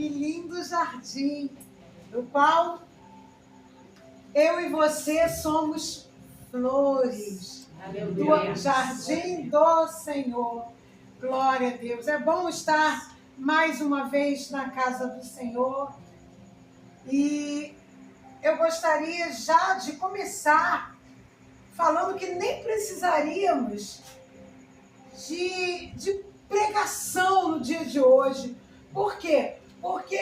Que lindo jardim, no qual eu e você somos flores do jardim do Senhor. Glória a Deus. É bom estar mais uma vez na casa do Senhor. E eu gostaria já de começar falando que nem precisaríamos de pregação no dia de hoje. Por quê? Porque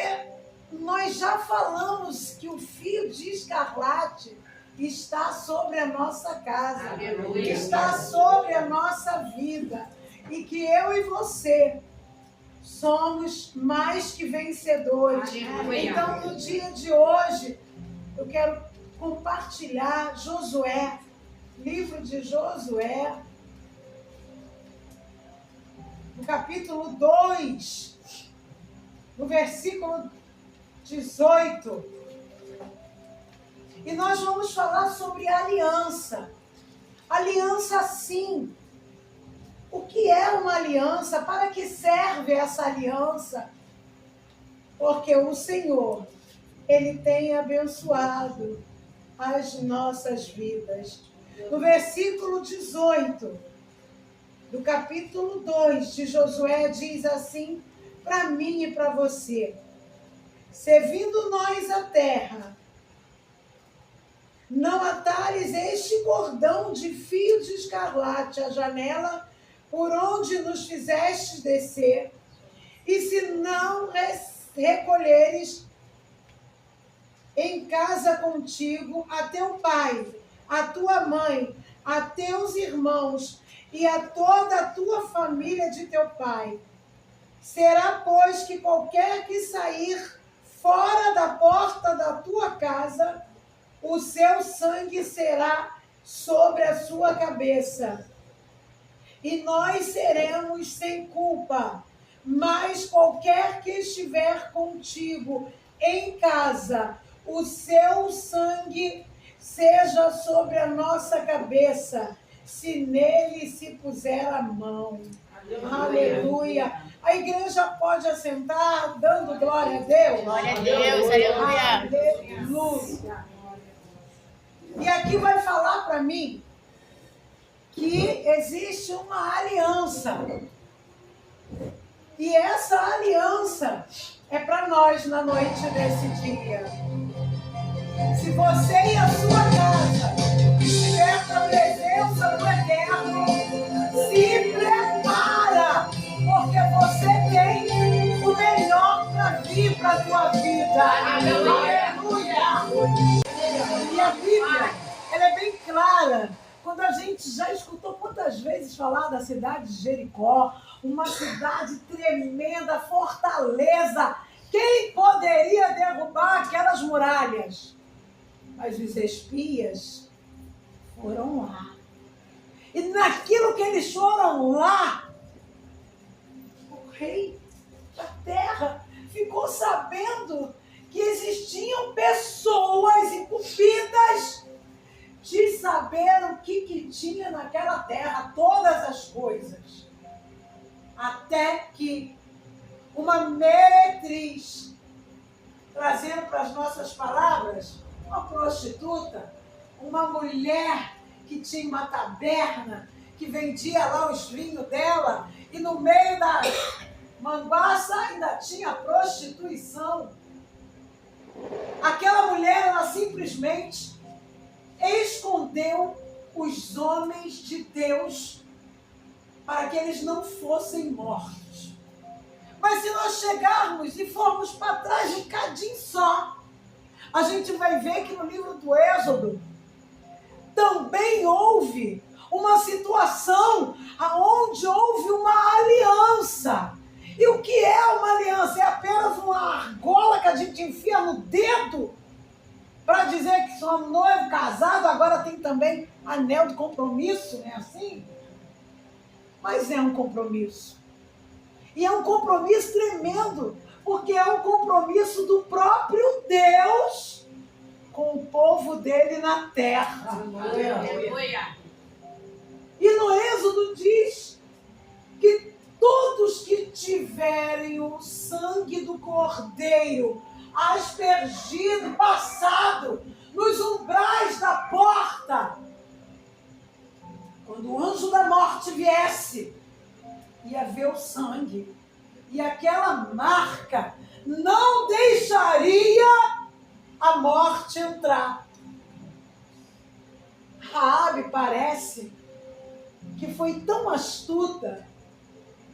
nós já falamos que o fio de escarlate está sobre a nossa casa, Aleluia. está sobre a nossa vida, e que eu e você somos mais que vencedores. Aleluia. Então, no dia de hoje, eu quero compartilhar Josué, livro de Josué, no capítulo 2, no versículo 18. E nós vamos falar sobre aliança. Aliança, sim. O que é uma aliança? Para que serve essa aliança? Porque o Senhor, Ele tem abençoado as nossas vidas. No versículo 18, do capítulo 2 de Josué, diz assim, para mim e para você: servindo nós a terra, não atares este cordão de fio de escarlate à janela por onde nos fizeste descer, e se não recolheres em casa contigo a teu pai, a tua mãe, a teus irmãos e a toda a tua família de teu pai. Será, pois, que qualquer que sair fora da porta da tua casa, o seu sangue será sobre a sua cabeça. E nós seremos sem culpa. Mas qualquer que estiver contigo em casa, o seu sangue seja sobre a nossa cabeça, se nele se puser a mão. Aleluia. A igreja pode assentar, dando glória a Deus. Glória a Deus, aleluia. Aleluia. E aqui vai falar para mim que existe uma aliança. E essa aliança é para nós na noite desse dia. Se você e a sua casa estiver na presença do Eterno, se prepara, porque você tem o melhor para vir para a tua vida. Aleluia! E a Bíblia, ela é bem clara. Quando a gente já escutou quantas vezes falar da cidade de Jericó, uma cidade tremenda, fortaleza. Quem poderia derrubar aquelas muralhas? Mas os espias foram lá. E naquilo que eles foram lá, o rei da terra ficou sabendo que existiam pessoas incumbidas de saber o que tinha naquela terra, todas as coisas. Até que uma meretriz, trazendo para as nossas palavras, uma prostituta, uma mulher que tinha uma taberna, que vendia lá os vinhos dela, e no meio da manguaça ainda tinha prostituição. Aquela mulher, ela simplesmente escondeu os homens de Deus para que eles não fossem mortos. Mas se nós chegarmos e formos para trás um bocadinho só, a gente vai ver que no livro do Êxodo também houve uma situação onde houve uma aliança. E o que é uma aliança? É apenas uma argola que a gente enfia no dedo para dizer que somos noivo, casado, agora tem também anel de compromisso, não é assim? Mas é um compromisso. E é um compromisso tremendo, porque é um compromisso do próprio Deus com o povo dele na terra. Aleluia. E no Êxodo diz que todos que tiverem o sangue do Cordeiro aspergido, passado nos umbrais da porta, quando o anjo da morte viesse, ia ver o sangue. E aquela marca não deixaria a morte entrar. Raabe parece que foi tão astuta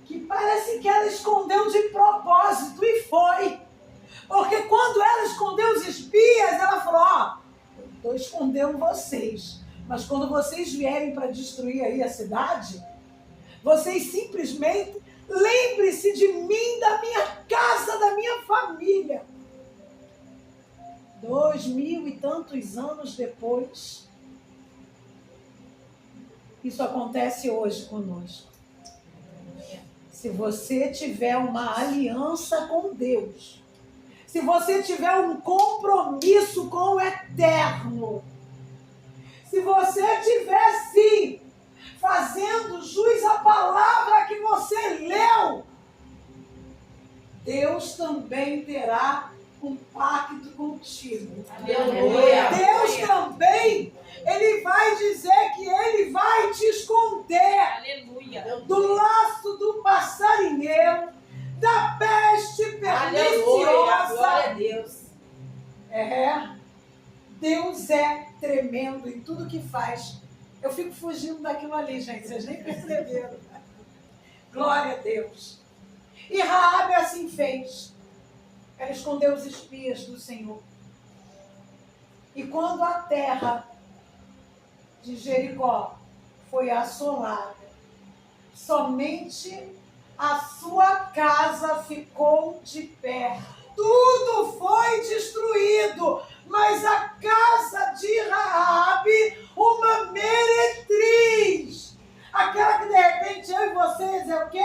que parece que ela escondeu de propósito, e foi. Porque quando ela escondeu os espias, ela falou, eu estou escondendo vocês, mas quando vocês vierem para destruir aí a cidade, vocês simplesmente lembrem-se de mim, da minha casa, da minha família. 2000 e tantos anos depois, isso acontece hoje conosco. Se você tiver uma aliança com Deus, se você tiver um compromisso com o eterno, se você tiver, sim, fazendo jus à palavra que você leu, Deus também terá um pacto contigo. Aleluia. Deus também, Ele vai dizer que Ele vai te esconder. Aleluia. Do laço do passarinheiro, da peste perniciosa. Glória a Deus. Deus é tremendo em tudo que faz. Eu fico fugindo daquilo ali, gente, vocês nem perceberam. Glória a Deus. E Raabe assim fez. Ela escondeu os espias do Senhor. E quando a terra de Jericó foi assolada, somente a sua casa ficou de pé. Tudo foi destruído, mas a casa de Raabe, uma meretriz, aquela que de repente eu e vocês é o quê?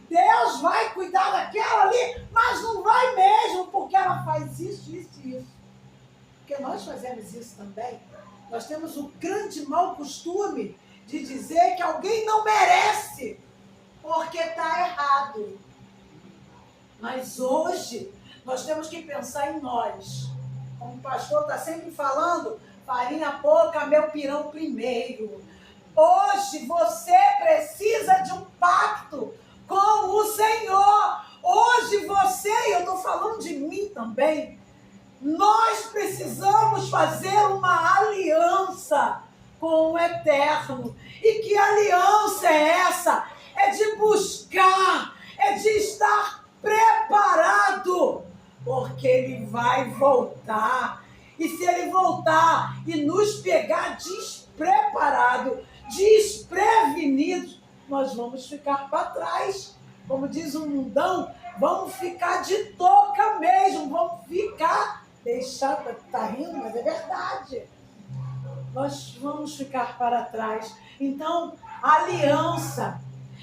Deus vai cuidar daquela ali, mas não vai mesmo, porque ela faz isso, isso e isso. Porque nós fazemos isso também. Nós temos o grande mau costume de dizer que alguém não merece, porque está errado. Mas hoje, nós temos que pensar em nós. Como o pastor está sempre falando, farinha pouca, meu pirão primeiro. Hoje você precisa de um pacto com o Senhor. Hoje você, e eu estou falando de mim também, nós precisamos fazer uma aliança com o Eterno. E que aliança é essa? É de buscar, é de estar preparado, porque Ele vai voltar. E se Ele voltar e nos pegar despreparado, desprevenidos, nós vamos ficar para trás. Como diz o mundão, vamos ficar de touca mesmo, vamos ficar, tá rindo, mas é verdade. Nós vamos ficar para trás. Então, aliança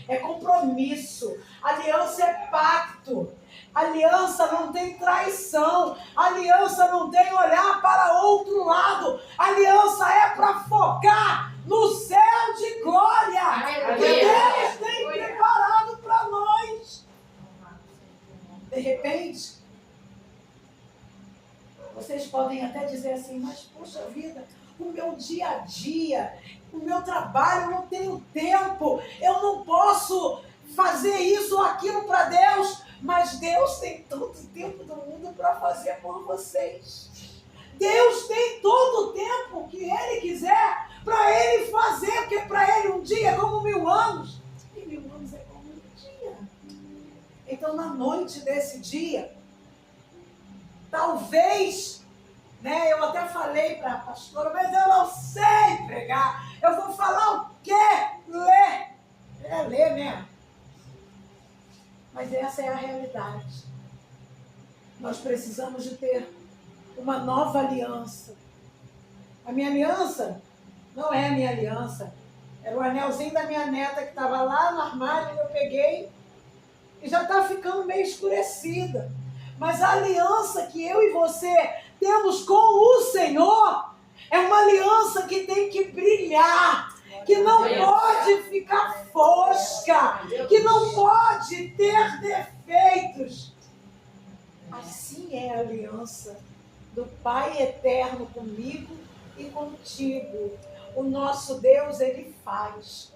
é compromisso, aliança é pacto, aliança não tem traição, aliança não tem olhar para outro lado, aliança é para focar no céu de glória que Deus tem preparado para nós. De repente, vocês podem até dizer assim, mas poxa vida, o meu dia a dia, o meu trabalho, eu não tenho tempo, eu não posso fazer isso ou aquilo para Deus, mas Deus tem todo o tempo do mundo para fazer por vocês. Deus tem todo o tempo que Ele quiser para Ele fazer, porque para Ele um dia é como 1000 anos, e 1000 anos é como um dia. Então, na noite desse dia, talvez, né, eu até falei para a pastora, mas eu não sei pregar, eu vou falar o quê? Ler. É ler mesmo. Mas essa é a realidade. Nós precisamos de ter uma nova aliança. A minha aliança não é a minha aliança. Era o anelzinho da minha neta que estava lá no armário, eu peguei e já está ficando meio escurecida. Mas a aliança que eu e você temos com o Senhor é uma aliança que tem que brilhar, que não pode ficar fosca, que não pode ter defeitos. Assim é a aliança do Pai eterno comigo e contigo. O nosso Deus, Ele faz,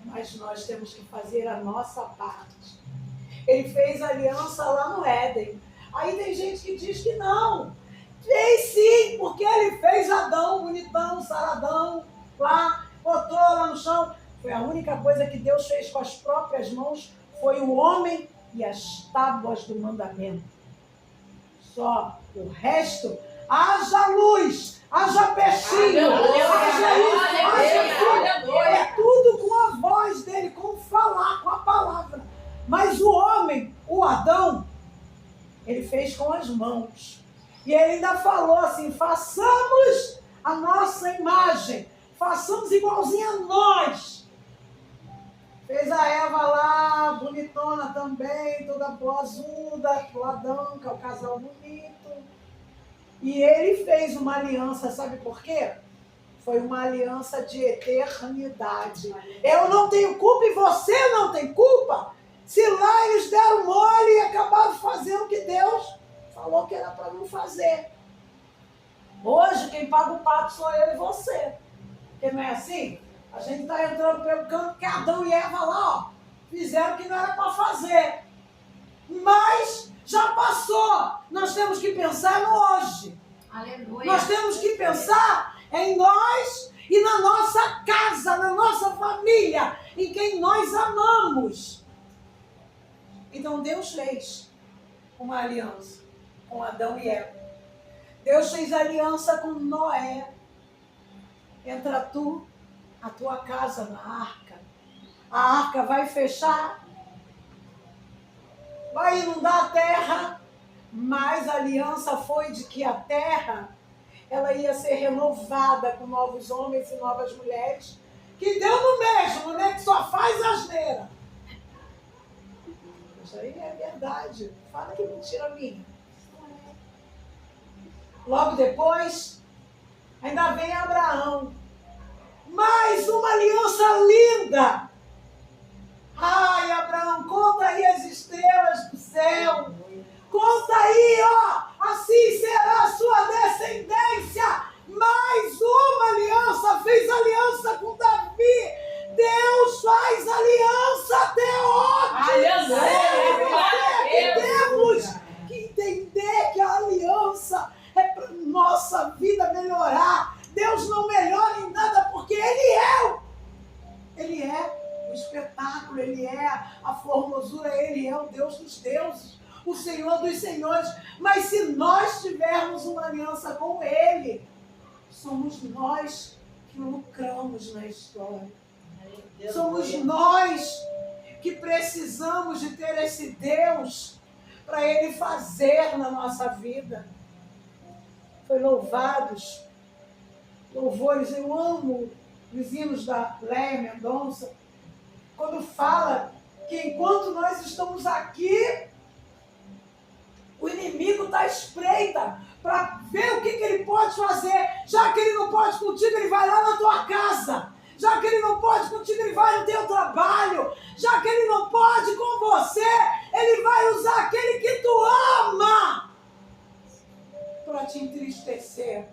mas nós temos que fazer a nossa parte. Ele fez aliança lá no Éden. Aí tem gente que diz que não. Fez sim, porque Ele fez Adão, bonitão, saradão, lá, botou lá no chão. Foi a única coisa que Deus fez com as próprias mãos, foi o homem e as tábuas do mandamento. Só o resto, haja luz, haja peixinho, haja isso, haja tudo. É tudo com a voz dele, com falar, com a palavra. Mas o homem, o Adão, ele fez com as mãos. E ele ainda falou assim, façamos a nossa imagem, façamos igualzinho a nós. Fez a Eva lá, bonitona também, toda boazuda, o Adão, que é o casal bonito. E ele fez uma aliança, sabe por quê? Foi uma aliança de eternidade. Eu não tenho culpa e você não tem culpa. Se lá eles deram mole e acabaram fazendo o que Deus falou que era para não fazer. Hoje quem paga o pato sou eu e você. Porque não é assim? A gente está entrando pelo canto que Adão e Eva lá, ó, fizeram o que não era para fazer. Mas já passou. Nós temos que pensar no hoje. Aleluia. Nós temos que pensar em nós e na nossa casa, na nossa família, em quem nós amamos. Então Deus fez uma aliança com Adão e Eva. Deus fez aliança com Noé. Entra tu, a tua casa na arca. A arca vai fechar, vai inundar a terra, mas a aliança foi de que a terra ela ia ser renovada com novos homens e novas mulheres, que deu no mesmo, né? Que só faz asneira. Isso aí é verdade. Fala que mentira minha. Logo depois, ainda vem Abraão. Mais uma aliança linda. Ai, Abraão, conta aí as estrelas do céu. Conta aí, ó. Assim será a sua descendência. Mais uma aliança. Fez aliança com Davi. Deus faz aliança até hoje. Aleluia. Temos que entender que a aliança é para nossa vida melhorar. Deus não melhora em nada porque Ele é o espetáculo, Ele é a formosura, Ele é o Deus dos deuses, o Senhor dos senhores. Mas se nós tivermos uma aliança com Ele, somos nós que lucramos na história. Somos nós que precisamos de ter esse Deus para Ele fazer na nossa vida. Foi louvores, eu amo os hinos da Léia Mendonça, quando fala que enquanto nós estamos aqui, o inimigo está à espreita para ver o que ele pode fazer. Já que ele não pode contigo, ele vai lá na tua casa. Já que ele não pode contigo, ele vai no teu trabalho. Já que ele não pode com você, ele vai usar aquele que tu ama para te entristecer.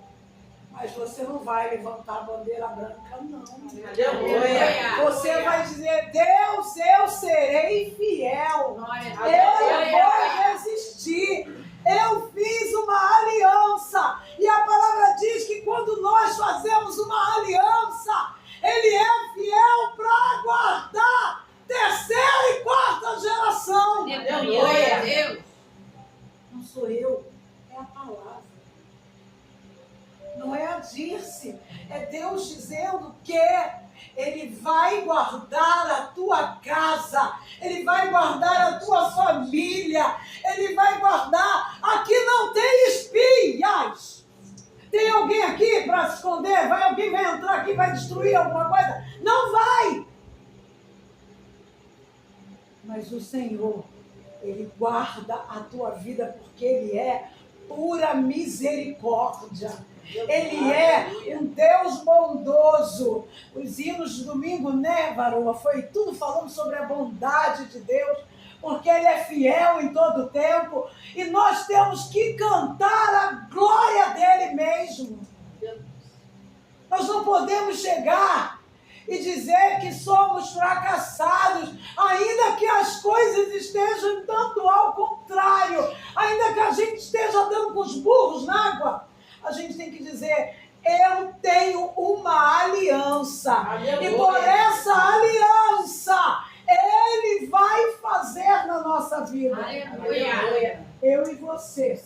Mas você não vai levantar a bandeira branca, não. Aleluia. Você vai dizer, Deus, eu serei fiel. Eu vou resistir. Eu fiz uma aliança. E a palavra diz que quando nós fazemos uma aliança, Ele é fiel para guardar terceira e quarta geração. Aleluia. Deus. Não sou eu, é a palavra. Não é a Dirce, é Deus dizendo que Ele vai guardar a tua casa, Ele vai guardar a tua família, Ele vai guardar. Aqui não tem espias. Tem alguém aqui para se esconder? Alguém vai entrar aqui e vai destruir alguma coisa? Não vai! Mas o Senhor, Ele guarda a tua vida porque Ele é pura misericórdia. Ele é um Deus bondoso. Os hinos de domingo, né, Varoa? Foi tudo falando sobre a bondade de Deus, porque Ele é fiel em todo o tempo. E nós temos que cantar a glória dEle mesmo. Nós não podemos chegar e dizer que somos fracassados, ainda que as coisas estejam dando ao contrário, ainda que a gente esteja dando com os burros na água. A gente tem que dizer, eu tenho uma aliança. Aleluia. E por essa aliança, Ele vai fazer na nossa vida. Aleluia. Eu e você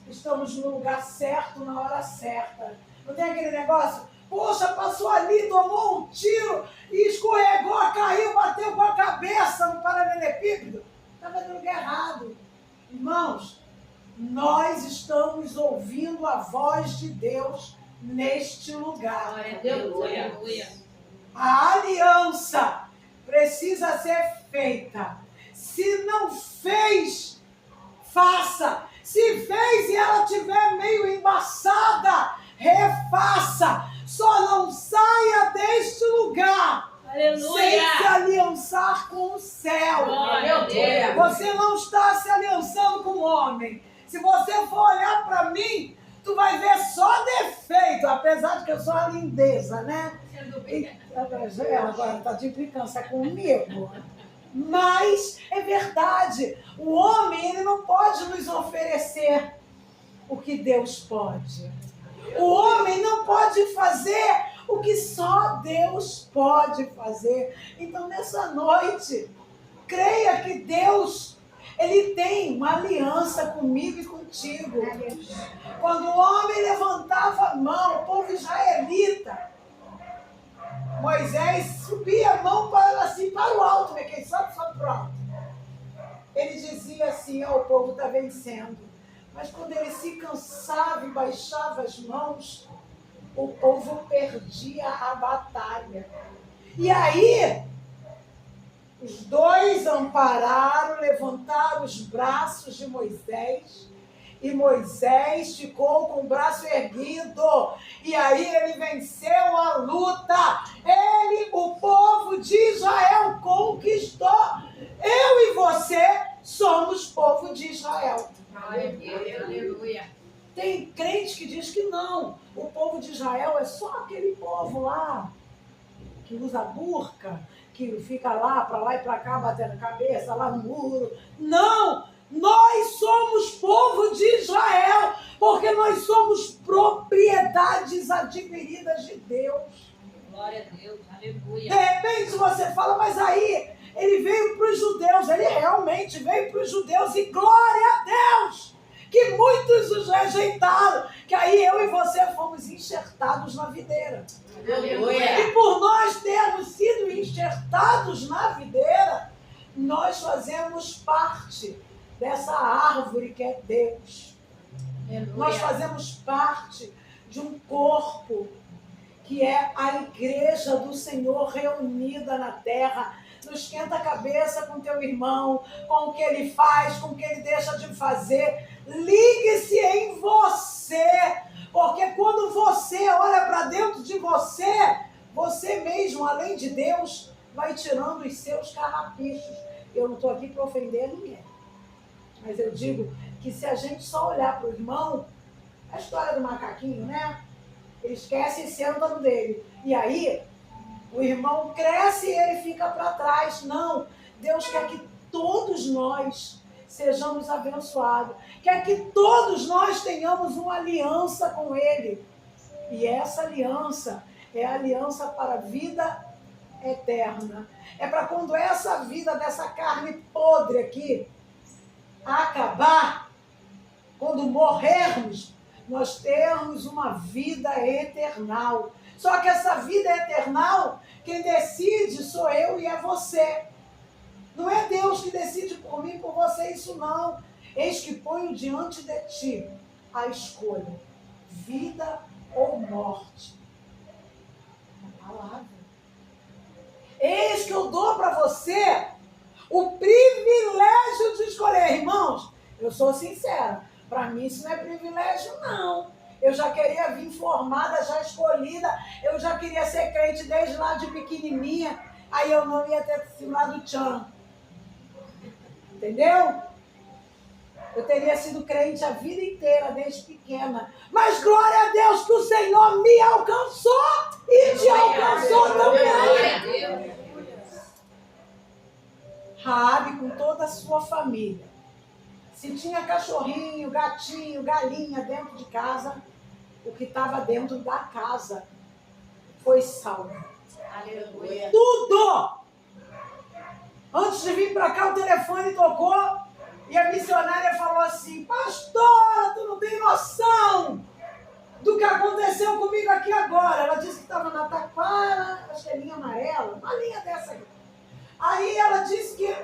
estamos no lugar certo, na hora certa. Não tem aquele negócio? Poxa, passou ali, tomou um tiro e escorregou, caiu, bateu com a cabeça no paralelepípedo. Estava no lugar errado. Irmãos, nós estamos ouvindo a voz de Deus neste lugar. Aleluia. A aliança precisa ser feita. Se não fez, faça. Se fez e ela estiver meio embaçada, refaça. Só não saia deste lugar. Aleluia. Sem se aliançar com o céu. Aleluia. Você não está se aliançando com o homem. Se você for olhar para mim, tu vai ver só defeito, apesar de que eu sou a lindeza, né? Ela agora está de implicância comigo. Mas é verdade. O homem, ele não pode nos oferecer o que Deus pode. O homem não pode fazer o que só Deus pode fazer. Então, nessa noite, creia que Deus, Ele tem uma aliança comigo e contigo. Quando o homem levantava a mão, o povo israelita, Moisés subia a mão para o alto, né? Quem sobe para o alto. Ele dizia assim, o povo está vencendo. Mas quando ele se cansava e baixava as mãos, o povo perdia a batalha. E aí, os dois ampararam, levantaram os braços de Moisés, e Moisés ficou com o braço erguido. E aí ele venceu a luta. O povo de Israel conquistou. Eu e você somos povo de Israel. Aleluia. Tem crente que diz que não. O povo de Israel é só aquele povo lá que usa burca, que fica lá e para cá batendo a cabeça lá no muro. Não! Nós somos povo de Israel, porque nós somos propriedades adquiridas de Deus. Glória a Deus, aleluia. De repente você fala, mas aí ele veio para os judeus, ele realmente veio para os judeus, e glória a Deus, que muitos os rejeitaram, que aí eu e você fomos enxertados na videira. Aleluia. E por nós termos sido enxertados na videira, nós fazemos parte dessa árvore que é Deus. Aleluia. Nós fazemos parte de um corpo que é a igreja do Senhor reunida na terra. Não esquenta a cabeça com teu irmão, com o que ele faz, com o que ele deixa de fazer. Ligue-se em você, porque quando você olha para dentro de você, você mesmo, além de Deus, vai tirando os seus carrapichos. Eu não estou aqui para ofender ninguém, mas eu digo que se a gente só olhar para o irmão, a história do macaquinho, né? Ele esquece e senta no dele. E aí, o irmão cresce e ele fica para trás. Não, Deus quer que todos nós sejamos abençoados. Quer que todos nós tenhamos uma aliança com Ele. E essa aliança é a aliança para a vida eterna. É para quando essa vida dessa carne podre aqui acabar, quando morrermos, nós termos uma vida eternal. Só que essa vida eternal, quem decide sou eu e é você. Não é Deus que decide por mim, por você, isso não. Eis que ponho diante de ti a escolha, vida ou morte. A palavra. Eis que eu dou para você o privilégio de escolher. Irmãos, eu sou sincera, para mim isso não é privilégio, não. Eu já queria vir formada, já escolhida. Eu já queria ser crente desde lá de pequenininha. Aí eu não ia ter sido lá do tchan. Entendeu? Eu teria sido crente a vida inteira, desde pequena. Mas glória a Deus que o Senhor me alcançou e te alcançou também. Raabe com toda a sua família. Se tinha cachorrinho, gatinho, galinha dentro de casa, o que estava dentro da casa foi salvo. Aleluia. Tudo! Antes de vir para cá, o telefone tocou e a missionária falou assim: pastora, tu não tem noção do que aconteceu comigo aqui agora. Ela disse que estava na Taquara, acho que é linha amarela, uma linha dessa aí. Aí ela disse que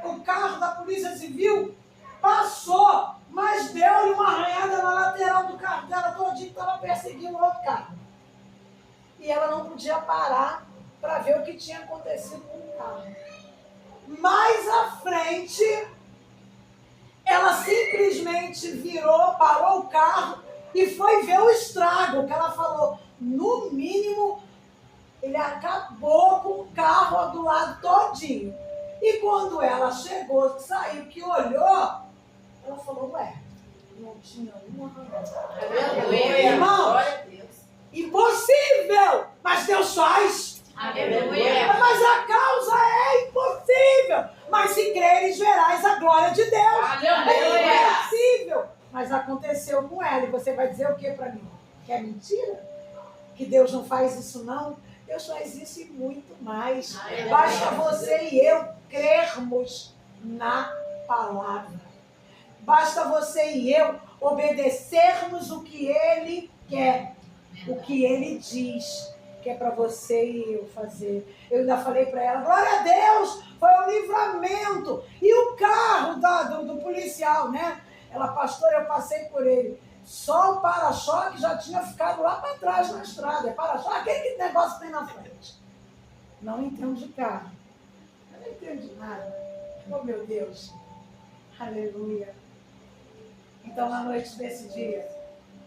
o carro da Polícia Civil passou, mas deu-lhe uma arranhada na lateral do carro dela todinho, que estava perseguindo outro carro. E ela não podia parar para ver o que tinha acontecido com o carro. Mais à frente, ela simplesmente virou, parou o carro e foi ver o estrago, que ela falou, no mínimo, ele acabou com o carro do lado todinho. E quando ela chegou, saiu, que olhou, ela falou, ué, não tinha uma Aleluia. Irmão, impossível, mas Deus faz. Aleluia. Mas a causa é impossível. Mas se creres, verás a glória de Deus. Aleluia. É impossível. Mas aconteceu com ela. E você vai dizer o que para mim? Que é mentira? Que Deus não faz isso não? Deus faz isso e muito mais. Aleluia. Basta você e eu crermos na palavra. Basta você e eu obedecermos o que Ele quer. O que Ele diz que é para você e eu fazer. Eu ainda falei para ela, glória a Deus, foi um livramento. E o carro do policial, né? Ela, pastora, eu passei por ele. Só o para-choque já tinha ficado lá para trás na estrada. É para-choque, aquele negócio que tem na frente. Não entendo de carro. Eu não entendo de nada. Oh, meu Deus. Aleluia. Então, na noite desse dia,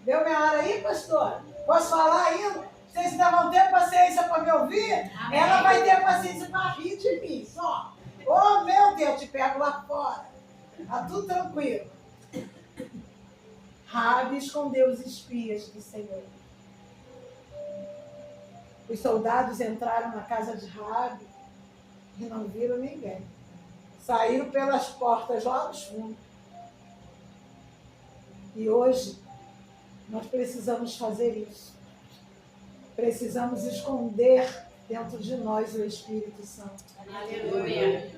deu minha hora aí, pastor? Posso falar ainda? Vocês ainda vão ter paciência para me ouvir? Amém. Ela vai ter paciência para rir de mim, só. Oh, meu Deus, te pego lá fora. Tá tudo tranquilo. Raabe escondeu os espias do Senhor. Os soldados entraram na casa de Raabe e não viram ninguém. Saíram pelas portas lá nos fundos. E hoje, nós precisamos fazer isso. Precisamos esconder dentro de nós o Espírito Santo. Aleluia.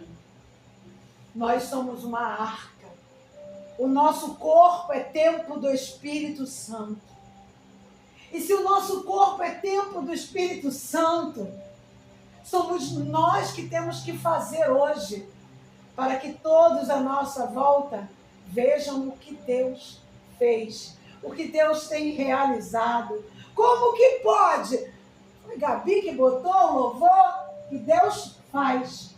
Nós somos uma arca. O nosso corpo é templo do Espírito Santo. E se o nosso corpo é templo do Espírito Santo, somos nós que temos que fazer hoje para que todos à nossa volta vejam o que Deus fez, o que Deus tem realizado. Como que pode? Foi Gabi que botou o louvor que Deus faz.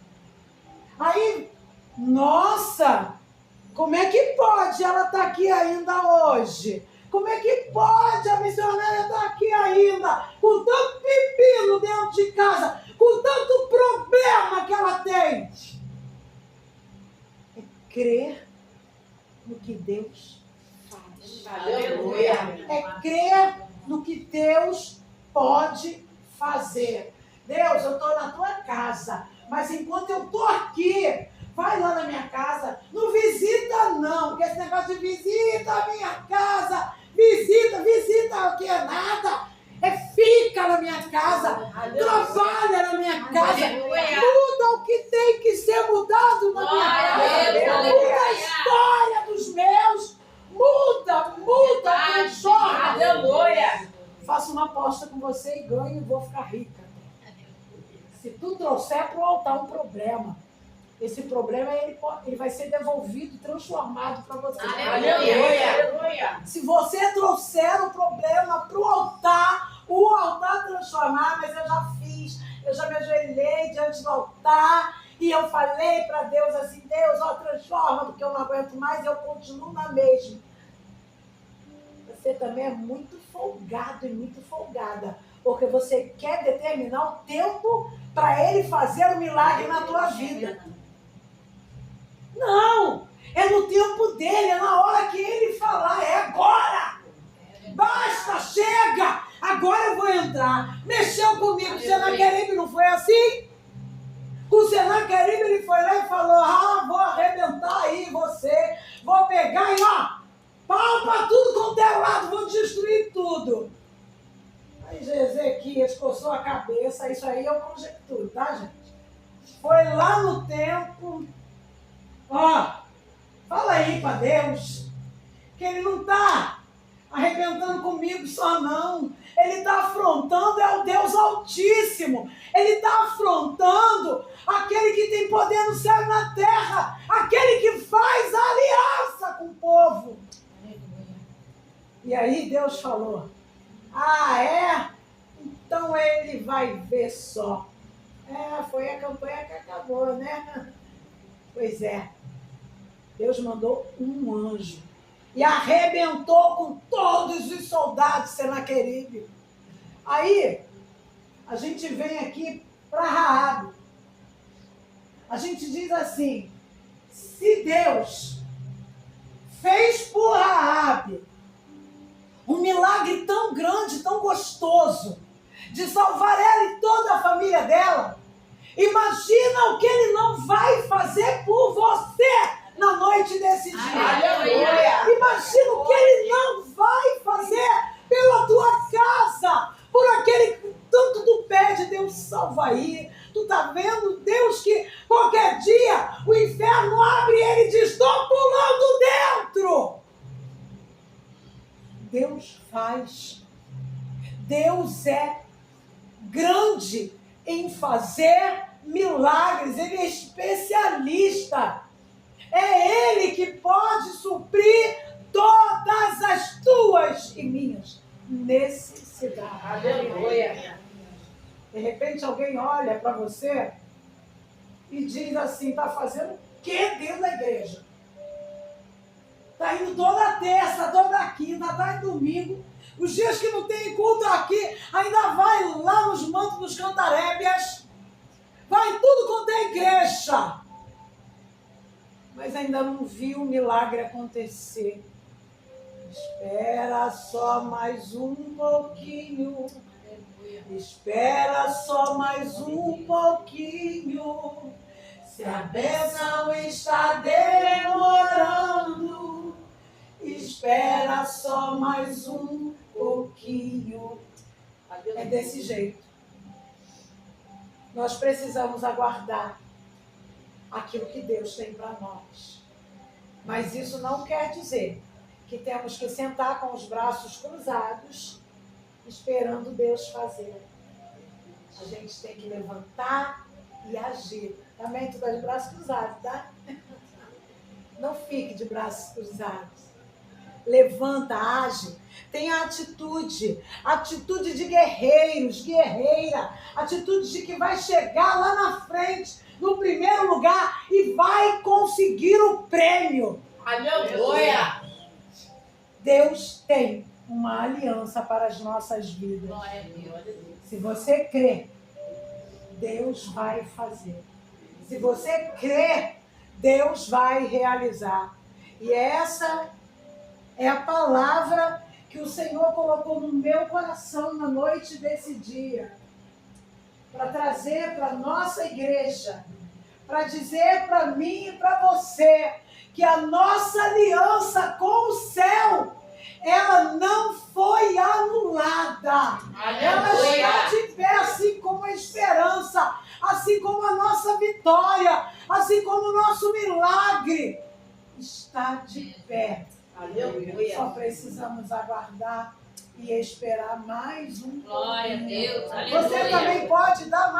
Aí, nossa, como é que pode ela estar aqui ainda hoje? Como é que pode a missionária estar aqui ainda, com tanto pepino dentro de casa, com tanto problema que ela tem? É crer no que Deus faz. Aleluia. É crer no que Deus pode fazer. Deus, eu estou na tua casa, mas enquanto eu estou aqui, vai lá na minha casa, não visita não, porque esse negócio de visita a minha casa, visita o que é nada, fica na minha casa, trabalha na minha casa, muda o que tem que ser mudado na minha casa, muda a história dos meus, muda, transforma. Aleluia. Faço uma aposta com você e ganho e vou ficar rica. Se tu trouxer para o altar um problema, esse problema ele vai ser devolvido, transformado para você. Aleluia. Se você trouxer o problema para o altar transformar, mas eu já fiz, eu já me ajoelhei diante do altar e eu falei para Deus assim, Deus, ó, transforma, porque eu não aguento mais, eu continuo na mesma. Você também é muito folgado e muito folgada, porque você quer determinar o tempo para ele fazer um milagre na tua vida. Não! É no tempo dele, é na hora que ele falar, é agora! Basta, chega! Agora eu vou entrar. Mexeu comigo, o Senaqueribe não foi assim? O Senaqueribe, ele foi lá e falou, vou arrebentar aí você, vou pegar e pau pra tudo quanto é lado, vou destruir tudo. Aí Ezequias coçou a cabeça, isso aí eu conjecturo, tá, gente? Foi lá no tempo, fala aí pra Deus, que ele não tá arrebentando comigo só não. Ele está afrontando o Deus Altíssimo. Ele está afrontando aquele que tem poder no céu e na terra. Aquele que faz aliança com o povo. E aí Deus falou, é? Então ele vai ver só. Foi a campanha que acabou, né? Pois é. Deus mandou um anjo e arrebentou com todos os soldados de Senaqueribe. Aí, a gente vem aqui para Raabe. A gente diz assim, se Deus fez por Raabe um milagre tão grande, tão gostoso, de salvar ela e toda a família dela, imagina o que ele não vai fazer por você na noite desse dia. Aleluia. Imagina o que ele não vai fazer pela tua casa, por aquele que tanto tu pede, Deus salva aí. Tu tá vendo, Deus, que qualquer dia o inferno abre e ele diz, estou pulando dentro. Deus faz. Deus é grande em fazer milagres, ele é especialista. É ele que pode suprir todas as tuas e minhas necessidades. Aleluia. De repente alguém olha para você e diz assim, está fazendo o que dentro da igreja? Está indo toda terça, toda quinta, está indo domingo. Os dias que não tem culto aqui, ainda vai lá nos mantos dos cantarébias. Vai em tudo quanto é igreja. Mas ainda não viu o milagre acontecer. Espera só mais um pouquinho. Espera só mais um pouquinho. Se a bênção está demorando, espera só mais um pouquinho. É desse jeito. Nós precisamos aguardar aquilo que Deus tem para nós. Mas isso não quer dizer que temos que sentar com os braços cruzados, esperando Deus fazer. A gente tem que levantar e agir. Também tu tá de braços cruzados, tá? Não fique de braços cruzados. Levanta, age. Tenha atitude de guerreiros, guerreira, atitude de que vai chegar lá na frente, no primeiro lugar, e vai conseguir o prêmio. Aleluia. Deus tem uma aliança para as nossas vidas. Se você crê, Deus vai fazer. Se você crê, Deus vai realizar. E essa é a palavra que o Senhor colocou no meu coração na noite desse dia, para trazer para a nossa igreja, para dizer para mim e para você que a nossa aliança com o céu, ela não foi anulada. Ela está de pé, assim como a esperança, assim como a nossa vitória, assim como o nosso milagre está de pé. Aleluia. Só precisamos aguardar e esperar mais um pouquinho. Glória a Deus. Você também pode dar